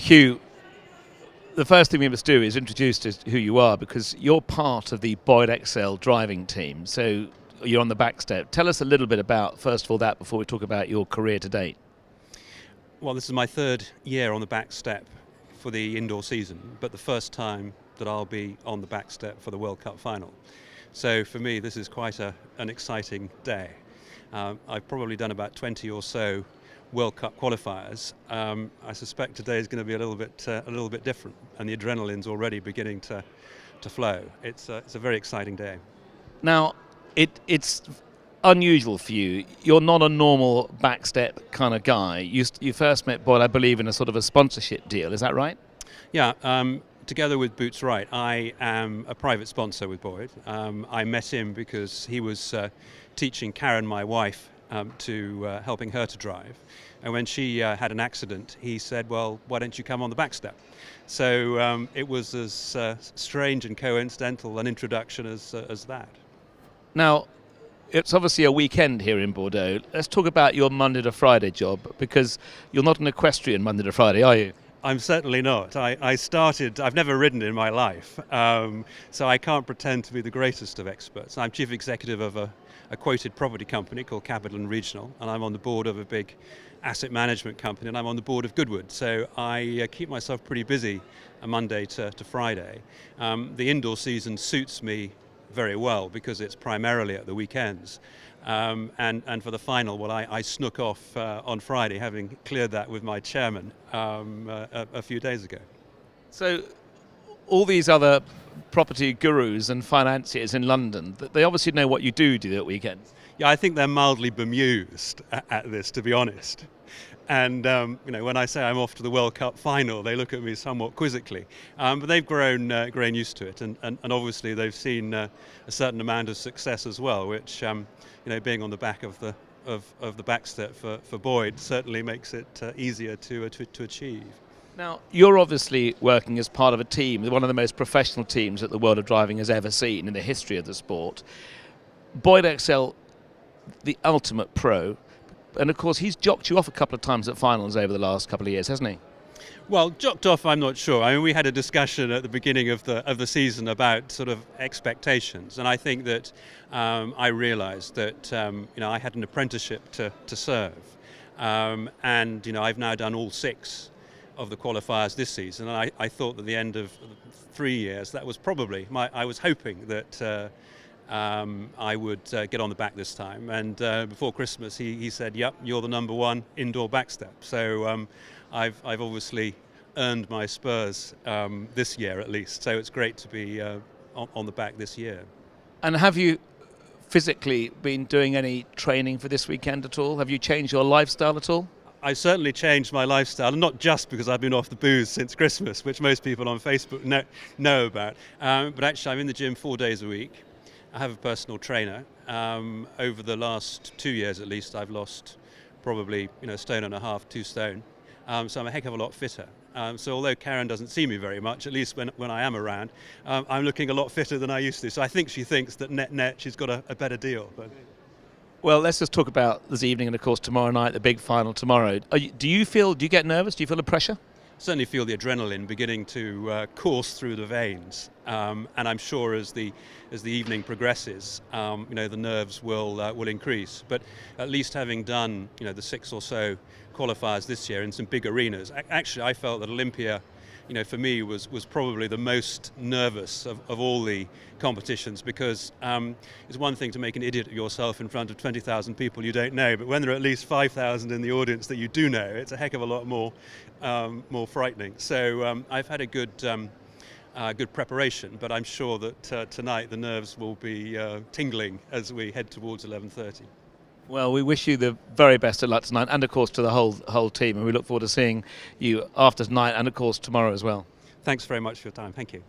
Hugh, the first thing we must do is introduce us who you are, because you're part of the Boyd Exell driving team. So you're on the back step. Tell us a little bit about, first of all, that before we talk about your career to date. Well, this is my third year on the back step for the indoor season, but the first time that I'll be on the back step for the World Cup final. So for me, this is quite an exciting day. I've probably done about 20 or so World Cup qualifiers. I suspect today is going to be a little bit different, and the adrenaline's already beginning to flow. It's a very exciting day. Now, it's unusual for you. You're not a normal backstep kind of guy. You first met Boyd, I believe, in a sort of a sponsorship deal. Is that right? Yeah. Together with Boots Right, I am a private sponsor with Boyd. I met him because he was teaching Karen, my wife, to helping her to drive. And when she had an accident, he said, well, why don't you come on the back step? So it was as strange and coincidental an introduction as that. Now, it's obviously a weekend here in Bordeaux. Let's talk about your Monday to Friday job, because you're not an equestrian Monday to Friday, are you? I'm certainly not. I've never ridden in my life, so I can't pretend to be the greatest of experts. I'm chief executive of a quoted property company called Capital and Regional, and I'm on the board of a big asset management company, and I'm on the board of Goodwood. So I keep myself pretty busy a Monday to Friday. The indoor season suits me very well because it's primarily at the weekends. And for the final, well, I snuck off on Friday, having cleared that with my chairman a few days ago. So all these other property gurus and financiers in London, they obviously know what you do at weekends. Yeah, I think they're mildly bemused at this, to be honest. And when I say I'm off to the World Cup final, they look at me somewhat quizzically. But they've grown used to it, and obviously they've seen a certain amount of success as well, which being on the back of the backstep for Boyd certainly makes it easier to achieve. Now, you're obviously working as part of a team, one of the most professional teams that the world of driving has ever seen in the history of the sport. Boyd Exell, the ultimate pro. And of course, he's jocked you off a couple of times at finals over the last couple of years, hasn't he? Well, jocked off, I'm not sure. I mean, we had a discussion at the beginning of the season about sort of expectations, and I think that I realised that I had an apprenticeship to serve, and I've now done all 6 of the qualifiers this season, and I thought that the end of 3 years, that was probably I was hoping that. I would get on the back this time, and before Christmas he said, yep, you're the number 1 indoor backstep. So I've obviously earned my spurs this year at least, so it's great to be on the back this year. And have you physically been doing any training for this weekend at all? Have you changed your lifestyle at all? I've certainly changed my lifestyle, and not just because I've been off the booze since Christmas, which most people on Facebook know about, but actually I'm in the gym 4 days a week. I have a personal trainer. Over the last 2 years at least, I've lost probably a stone and a half, 2 stone. So I'm a heck of a lot fitter. So although Karen doesn't see me very much, at least when I am around, I'm looking a lot fitter than I used to. So I think she thinks that net she's got a better deal. But. Well, let's just talk about this evening and of course tomorrow night, the big final tomorrow. Do you get nervous? Do you feel the pressure? Certainly feel the adrenaline beginning to course through the veins, and I'm sure as the evening progresses, the nerves will increase. But at least having done the 6 or so qualifiers this year in some big arenas, actually I felt that Olympia, for me was probably the most nervous of all the competitions, because it's one thing to make an idiot of yourself in front of 20,000 people you don't know, but when there are at least 5,000 in the audience that you do know, it's a heck of a lot more frightening. So I've had a good preparation, but I'm sure that tonight the nerves will be tingling as we head towards 11:30. Well, we wish you the very best of luck tonight, and of course to the whole team, and we look forward to seeing you after tonight and of course tomorrow as well. Thanks very much for your time. Thank you.